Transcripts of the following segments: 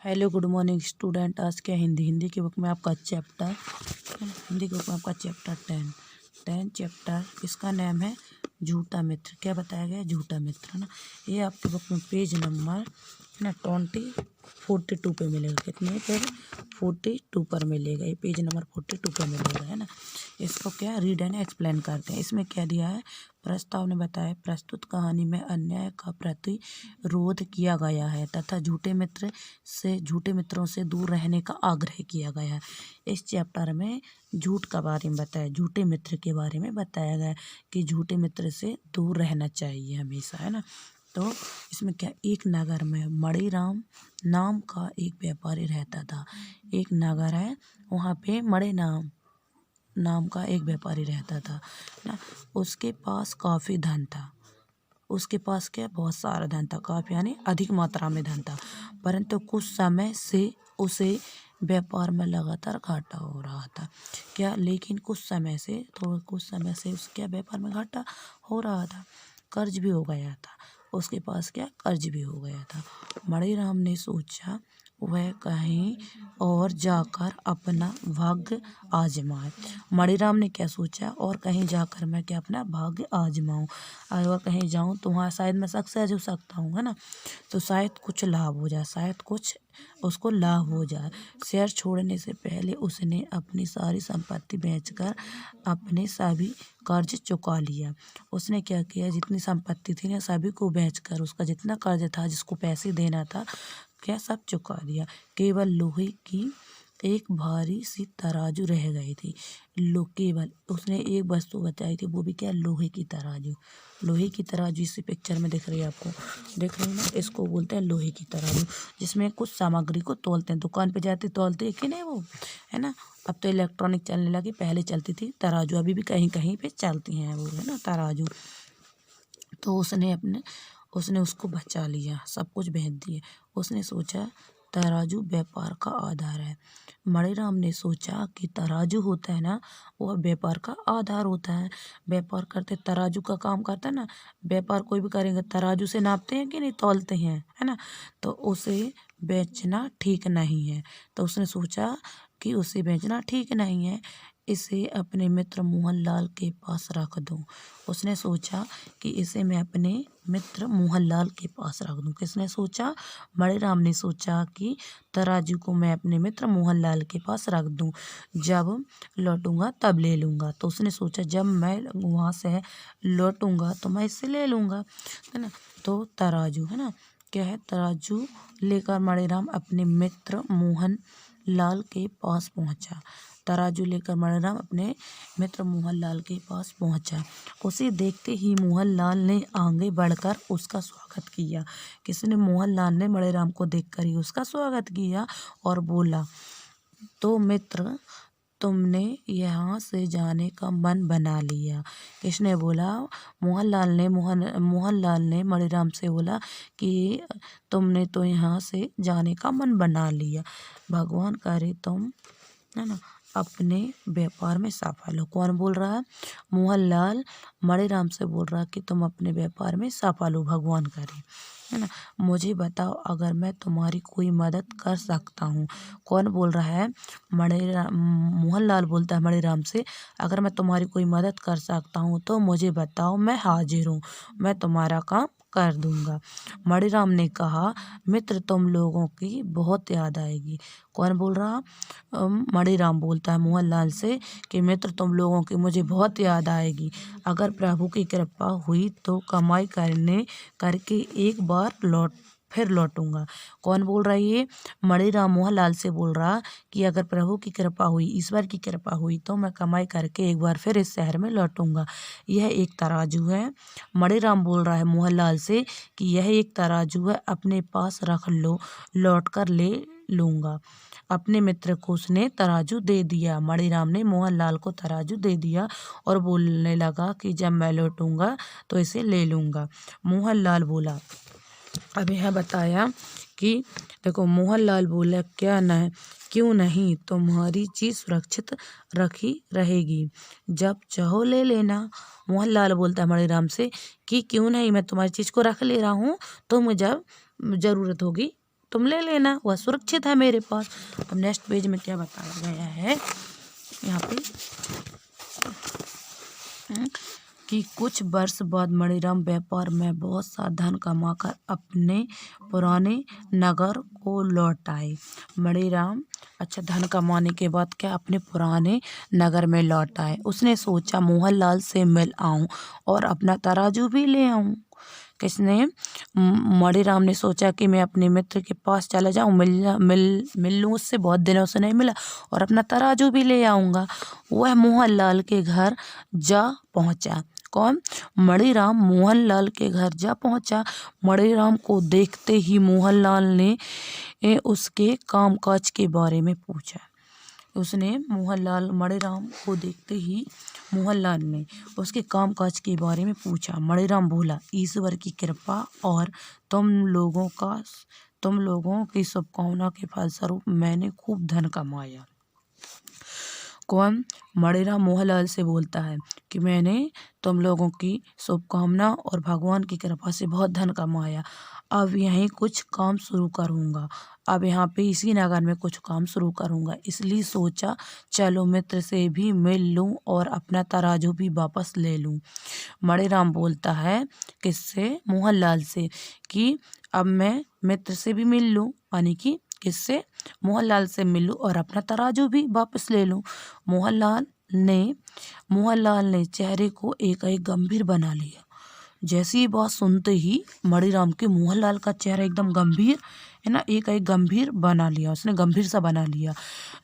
Hello good morning student. आज क्या हिंदी की बुक में आपका चैप्टर हिंदी की बुक में आपका चैप्टर 10 चैप्टर, इसका नाम है झूठा मित्र। क्या बताया गया? झूठा मित्र, है ना। ये आपकी बुक में पेज नंबर है ना 42 पे मिलेगा। कितने पे? 42 पर मिलेगा। ये पेज नंबर 42 पर मिलेगा, है ना। इसको क्या रीड एंड एक्सप्लेन करते हैं। इसमें क्या दिया है? प्रस्ताव ने बताया प्रस्तुत कहानी में अन्याय का प्रतिरोध किया गया है तथा झूठे मित्रों से दूर रहने का आग्रह किया गया है। इस चैप्टर में झूठ के बारे में बताया, झूठे मित्र के बारे में बताया गया कि झूठे मित्र से दूर रहना चाहिए हमेशा, है ना। तो इसमें क्या, एक नगर में मणिराम नाम का एक व्यापारी रहता था। एक नगर है, वहाँ पे मणिराम नाम का एक व्यापारी रहता था ना। उसके पास काफ़ी धन था। उसके पास क्या, बहुत सारा धन था, काफ़ी यानी अधिक मात्रा में धन था। परंतु कुछ समय से उसे व्यापार में लगातार घाटा हो रहा था। क्या, लेकिन कुछ समय से उसे क्या व्यापार में घाटा हो रहा था। कर्ज भी हो गया था उसके पास, क्या कर्ज भी हो गया था। मणिराम ने सोचा वह कहीं और जाकर अपना भाग्य आजमाए। मणिराम ने क्या सोचा, और कहीं जाकर मैं क्या अपना भाग्य आजमाऊं, और कहीं जाऊं तो वहाँ शायद मैं सक्सेस हो सकता हूँ, है ना। तो शायद कुछ लाभ हो जाए, शायद कुछ उसको लाभ हो जाए। शहर छोड़ने से पहले उसने अपनी सारी संपत्ति बेचकर अपने सभी कर्ज चुका लिया। उसने क्या किया, जितनी संपत्ति थी ना सभी को बेचकर उसका जितना कर्ज था, जिसको पैसे देना था, क्या सब चुका दिया। केवल लोहे की एक भारी सी तराजू रह गई थी। केवल उसने एक वस्तु बताई थी, वो भी क्या, लोहे की तराजू। लोहे की तराजू इस पिक्चर में दिख रही है आपको, देख रहे हो ना। इसको बोलते हैं लोहे की तराजू, जिसमें कुछ सामग्री को तौलते हैं। दुकान पे जाते तौलते हैं कि नहीं वो, है ना। अब तो इलेक्ट्रॉनिक चलने लगी, पहले चलती थी तराजू, अभी भी कहीं कहीं पे चलती हैं वो, है ना, तराजू। तो उसने उसको बचा लिया, सब कुछ बेच दिए। उसने सोचा तराजू व्यापार का आधार है। मणिराम ने सोचा कि तराजू होता है ना, वह व्यापार का आधार होता है। व्यापार करते तराजू का काम करता है ना। व्यापार कोई भी करेंगे तराजू से नापते हैं कि नहीं, तौलते हैं, है ना। तो उसे बेचना ठीक नहीं है। तो उसने सोचा कि उसे बेचना ठीक नहीं है, इसे अपने मित्र मोहनलाल के पास रख दूं। उसने सोचा कि इसे मैं अपने मित्र मोहनलाल के पास रख दूं। किसने सोचा? मणिराम ने सोचा कि तराजू को मैं अपने मित्र मोहनलाल के पास रख दूं, जब लौटूंगा तब ले लूंगा। तो उसने सोचा जब मैं वहाँ से लौटूंगा तो मैं इससे ले लूंगा, है ना। तो तराजू, है ना, क्या है, तराजू लेकर मणिराम अपने मित्र मोहनलाल के पास पहुंचा। तराजू लेकर मणिराम अपने मित्र मोहनलाल के पास पहुंचा। उसे देखते ही मोहनलाल ने आगे बढ़कर उसका स्वागत किया। किसने? मोहनलाल ने मणिराम को देखकर ही उसका स्वागत किया और बोला, तो मित्र तुमने यहाँ से जाने का मन बना लिया। किसने बोला? मोहनलाल ने मणिराम से बोला कि तुमने तो यहाँ से जाने का मन बना लिया। भगवान करे तुम, है ना, अपने व्यापार में सफल हो। कौन बोल रहा है? मोहनलाल मणिराम से बोल रहा है कि तुम अपने व्यापार में सफल हो, भगवान करे, है ना। मुझे बताओ अगर मैं तुम्हारी कोई मदद कर सकता हूँ। कौन बोल रहा है? मणिराम। मोहनलाल बोलता है मणिराम से, अगर मैं तुम्हारी कोई मदद कर सकता हूँ तो मुझे बताओ, मैं हाजिर हूँ, मैं तुम्हारा काम कर दूंगा। मणिराम ने कहा, मित्र तुम लोगों की बहुत याद आएगी। कौन बोल रहा? मणिराम बोलता है मोहनलाल से कि मित्र तुम लोगों की मुझे बहुत याद आएगी। अगर प्रभु की कृपा हुई तो कमाई करके एक बार फिर लौटूंगा। कौन बोल रहा है ये? मणिराम मोहनलाल से बोल रहा कि अगर प्रभु की कृपा हुई, ईश्वर की कृपा हुई तो मैं कमाई करके एक बार फिर इस शहर में लौटूंगा। यह एक तराजू है। मणिराम बोल रहा है मोहनलाल से कि यह एक तराजू है, अपने पास रख लो, लौट कर ले लूंगा। अपने मित्र को उसने तराजू दे दिया। मणिराम ने मोहनलाल को तराजू दे दिया और बोलने लगा कि जब मैं लौटूंगा तो इसे ले लूंगा। मोहनलाल बोला, अब यह बताया कि देखो, मोहनलाल बोला क्यों नहीं, तुम्हारी चीज सुरक्षित रखी रहेगी, जब चाहो ले लेना। मोहनलाल बोलता है मणिराम से कि क्यों नहीं, मैं तुम्हारी चीज को रख ले रहा हूँ, तो मुझे जब जरूरत होगी तुम ले लेना, वह सुरक्षित है मेरे पास। अब नेक्स्ट पेज में क्या बताया गया है यहाँ पे कि कुछ वर्ष बाद मणिराम व्यापार में बहुत सा धन कमाकर अपने पुराने नगर को लौट आए। मणिराम अच्छा धन कमाने के बाद क्या अपने पुराने नगर में लौट आए। उसने सोचा मोहनलाल से मिल आऊं और अपना तराजू भी ले आऊं। किसने? मणिराम ने सोचा कि मैं अपने मित्र के पास चला जाऊं, मिल लूं उससे, बहुत दिनों से नहीं मिला, और अपना तराजू भी ले आऊंगा। वह मोहनलाल के घर जा पहुंचा। कौन? मणिराम मोहनलाल के घर जा पहुंचा। मणिराम को देखते ही मोहनलाल ने उसके कामकाज के बारे में पूछा। मणिराम को देखते ही मोहनलाल ने उसके कामकाज के बारे में पूछा। मणिराम बोला, ईश्वर की कृपा और तुम लोगों की शुभकामना के फलस्वरूप मैंने खूब धन कमाया। कौन? मणिराम मोहनलाल से बोलता है कि मैंने तुम लोगों की शुभकामना और भगवान की कृपा से बहुत धन कमाया। अब यहीं कुछ काम शुरू करूँगा। अब यहाँ पे इसी नगर में कुछ काम शुरू करूँगा, इसलिए सोचा चलो मित्र से भी मिल लूँ और अपना तराजू भी वापस ले लूँ। मणिराम बोलता है किससे? मोहनलाल से, कि अब मैं मित्र से भी मिल लूँ, यानी कि किससे? मोहनलाल से मिल लूँ और अपना तराजू भी वापस ले लूँ। मोहनलाल ने चेहरे को एकाएक गंभीर बना लिया। जैसी ये बात सुनते ही मणिराम के मोहनलाल का चेहरा एकदम गंभीर है ना, एकाएक गंभीर बना लिया, उसने गंभीर सा बना लिया।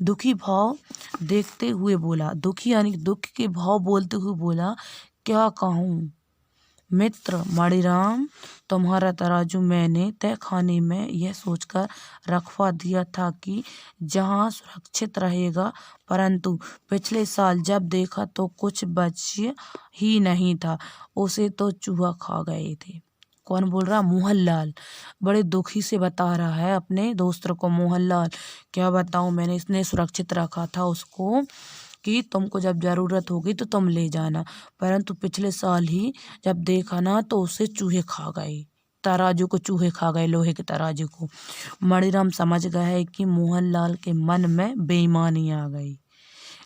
दुखी भाव देखते हुए बोला, दुखी यानी दुख के भाव बोलते हुए बोला, क्या कहूँ मित्र मणिराम, तुम्हारा तराजू मैंने तहखाने में यह सोचकर रखवा दिया था कि जहाँ सुरक्षित रहेगा, परंतु पिछले साल जब देखा तो कुछ बच ही नहीं था, उसे तो चूहा खा गए थे। कौन बोल रहा? मोहनलाल बड़े दुखी से बता रहा है अपने दोस्त को। मोहनलाल, क्या बताऊँ, मैंने इसने सुरक्षित रखा था उसको कि तुमको जब ज़रूरत होगी तो तुम ले जाना, परंतु पिछले साल ही जब देखा ना तो उसे चूहे खा गए, तराजू को चूहे खा गए, लोहे के तराजू को। मणिराम समझ गया है कि मोहनलाल के मन में बेईमानी आ गई।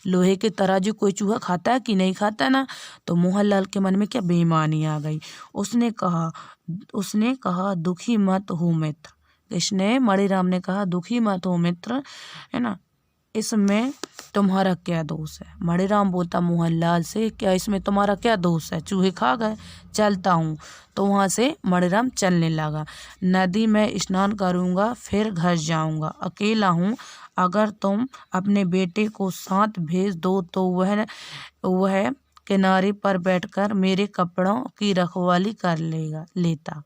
लोहे के तराजू कोई चूहा खाता है कि नहीं खाता ना, तो मोहनलाल के मन में क्या बेईमानी आ गई। उसने कहा दुखी मत हो मित्र। किसने? मणिराम ने कहा दुखी मत हो मित्र, है ना, इसमें तुम्हारा क्या दोष है? मणिराम बोलता मोहनलाल से, क्या इसमें तुम्हारा क्या दोष है? चूहे खा गए, चलता हूँ। तो वहाँ से मणिराम चलने लगा। नदी में स्नान करूँगा, फिर घर जाऊँगा, अकेला हूँ। अगर तुम अपने बेटे को साथ भेज दो तो वह किनारे पर बैठकर मेरे कपड़ों की रखवाली कर लेता।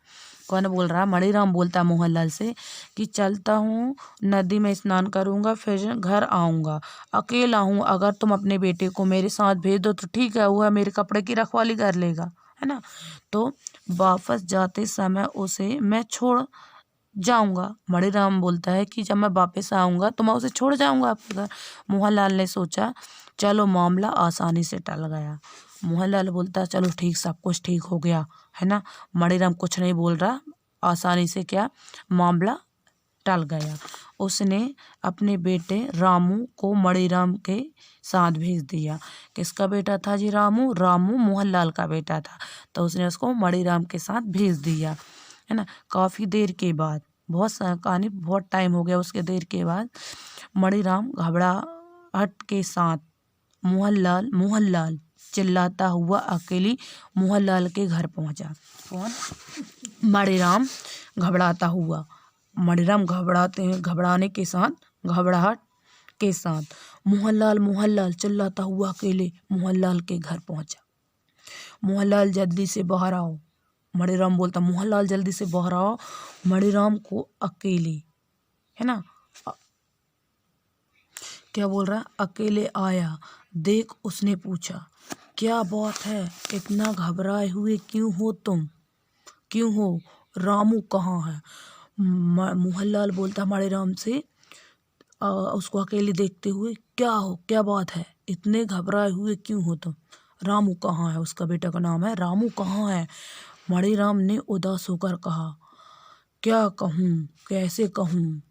कौन बोल रहा? मणिराम बोलता मोहनलाल से कि चलता हूँ, नदी में स्नान करूँगा, फिर घर आऊँगा, अकेला हूँ। अगर तुम अपने बेटे को मेरे साथ भेज दो तो ठीक है, वह मेरे कपड़े की रखवाली कर लेगा, है ना। तो वापस जाते समय उसे मैं छोड़ जाऊँगा। मणिराम बोलता है कि जब मैं वापस आऊँगा तो मैं उसे छोड़ जाऊँगा आपके घर। मोहनलाल ने सोचा चलो मामला आसानी से टल गया। मोहनलाल बोलता है चलो ठीक, सब कुछ ठीक हो गया, है ना। मणिराम कुछ नहीं बोल रहा, आसानी से क्या मामला टल गया। उसने अपने बेटे रामू को मणिराम के साथ भेज दिया। किसका बेटा था जी? रामू। रामू मोहनलाल का बेटा था, तो उसने उसको मणिराम के साथ भेज दिया, है ना। काफ़ी देर के बाद, कहानी बहुत टाइम हो गया, उसके देर के बाद मणिराम घबराहट के साथ मोहनलाल चिल्लाता हुआ अकेली मोहनलाल के घर पहुंचा। कौन? मणिराम घबराता हुआ, घबराहट के साथ मोहनलाल चिल्लाता हुआ अकेले मोहनलाल के घर पहुंचा। मोहनलाल जल्दी से बाहर आओ। मणिराम बोलता मोहनलाल जल्दी से बाहर आओ। मणिराम को अकेले, है ना, क्या बोल रहा? अकेले आया देख उसने पूछा क्या बात है, इतना घबराए हुए क्यों हो तुम? क्यों हो? रामू कहाँ है? मोहनलाल बोलता मणिराम से उसको अकेले देखते हुए, क्या बात है, इतने घबराए हुए क्यों हो तुम? रामू कहाँ है? उसका बेटा का नाम है रामू, कहाँ है? मणिराम ने उदास होकर कहा क्या कहूँ कैसे कहूँ,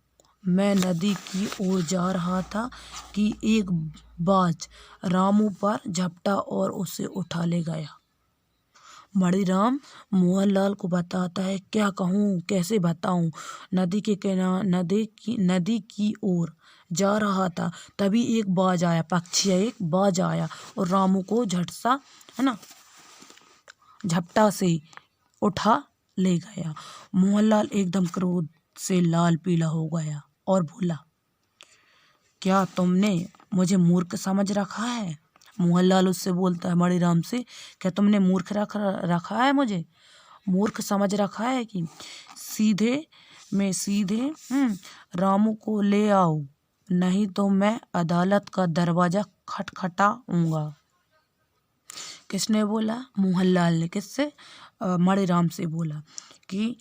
मैं नदी की ओर जा रहा था कि एक बाज रामू पर झपटा और उसे उठा ले गया। मणिराम मोहनलाल को बताता है, क्या कहूँ कैसे बताऊँ, नदी की ओर जा रहा था, तभी एक बाज आया, पक्षी एक बाज आया और रामू को झटसा है ना झपटा से उठा ले गया। मोहनलाल एकदम क्रोध से लाल पीला हो गया और बोला, क्या तुमने मुझे मूर्ख समझ रखा है? मोहनलाल उससे बोलता है मणिराम से, क्या तुमने मूर्ख रखा है, मुझे मूर्ख समझ रखा है कि सीधे रामू को ले आओ, नहीं तो मैं अदालत का दरवाजा खटखटाऊंगा। किसने बोला? मोहनलाल ने। किससे? मणिराम से बोला कि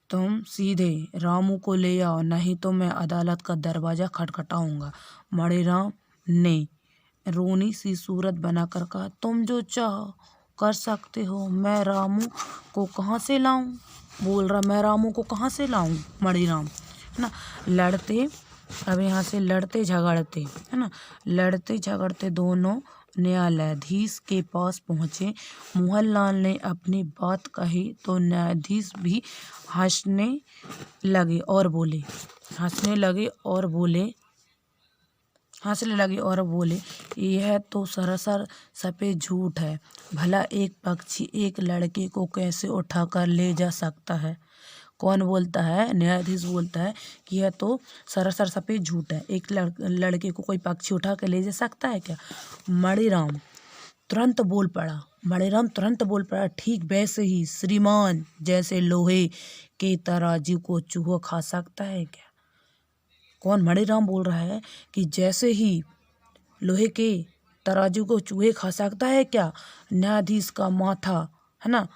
तुम सीधे रामू को ले आओ, नहीं तो मैं अदालत का दरवाजा खटखटाऊंगा। मणिराम ने रोनी सी सूरत बनाकर कहा, तुम जो चाहो कर सकते हो, मैं रामू को कहाँ से लाऊं? बोल रहा, मैं रामू को कहाँ से लाऊं? मणिराम है ना लड़ते, अब यहाँ से लड़ते झगड़ते है ना लड़ते झगड़ते दोनों न्यायाधीश के पास पहुँचे। मोहनलाल ने अपनी बात कही तो न्यायाधीश भी हंसने लगे और बोले, यह तो सरासर सफेद झूठ है। भला एक पक्षी एक लड़के को कैसे उठा कर ले जा सकता है? कौन बोलता है? न्यायाधीश बोलता है कि यह तो सरासर सफेद झूठ है, एक लड़के को कोई पक्षी उठा कर ले जा सकता है क्या? मणिराम तुरंत बोल पड़ा, ठीक वैसे ही श्रीमान, जैसे लोहे के तराजू को चूहा खा सकता है क्या? कौन? मणिराम बोल रहा है कि जैसे ही लोहे के तराजू को चूहे खा सकता है क्या? न्यायाधीश का माथा है ना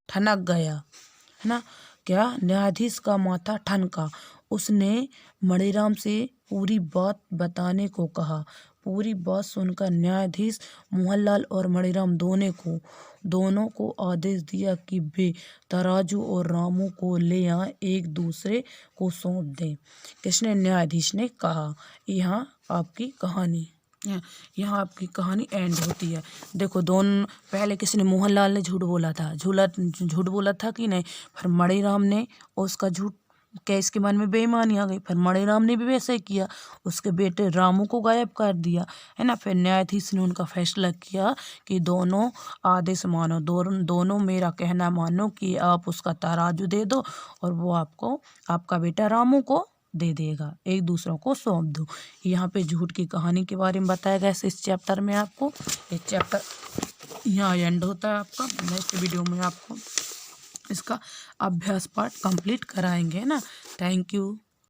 ठनक गया है ना क्या? न्यायाधीश का माथा ठनका। उसने मणिराम से पूरी बात बताने को कहा। पूरी बात सुनकर न्यायाधीश मोहनलाल और मणिराम दोनों को आदेश दिया कि वे तराजू और रामू को ले आए, एक दूसरे को सौंप दें। किसने? न्यायाधीश ने कहा। यहाँ आपकी कहानी एंड होती है। देखो, दोनों पहले किसने? मोहनलाल ने झूठ बोला था कि नहीं, फिर मणिराम ने उसका झूठ क्या इसके मन में बेईमानी आ गई, फिर मणिराम ने भी वैसे किया, उसके बेटे रामू को गायब कर दिया है ना। फिर न्यायाधीश ने उनका फैसला किया कि दोनों आदेश मानो, दोनों मेरा कहना मानो कि आप उसका तराजू दे दो और वो आपको आपका बेटा रामू को दे देगा, एक दूसरों को सौंप दो। यहाँ पे झूठ की कहानी के बारे में बताया गया इस चैप्टर में। आपको ये चैप्टर यहाँ एंड होता है आपका। नेक्स्ट वीडियो में आपको इसका अभ्यास पाठ कंप्लीट कराएंगे ना। Thank you.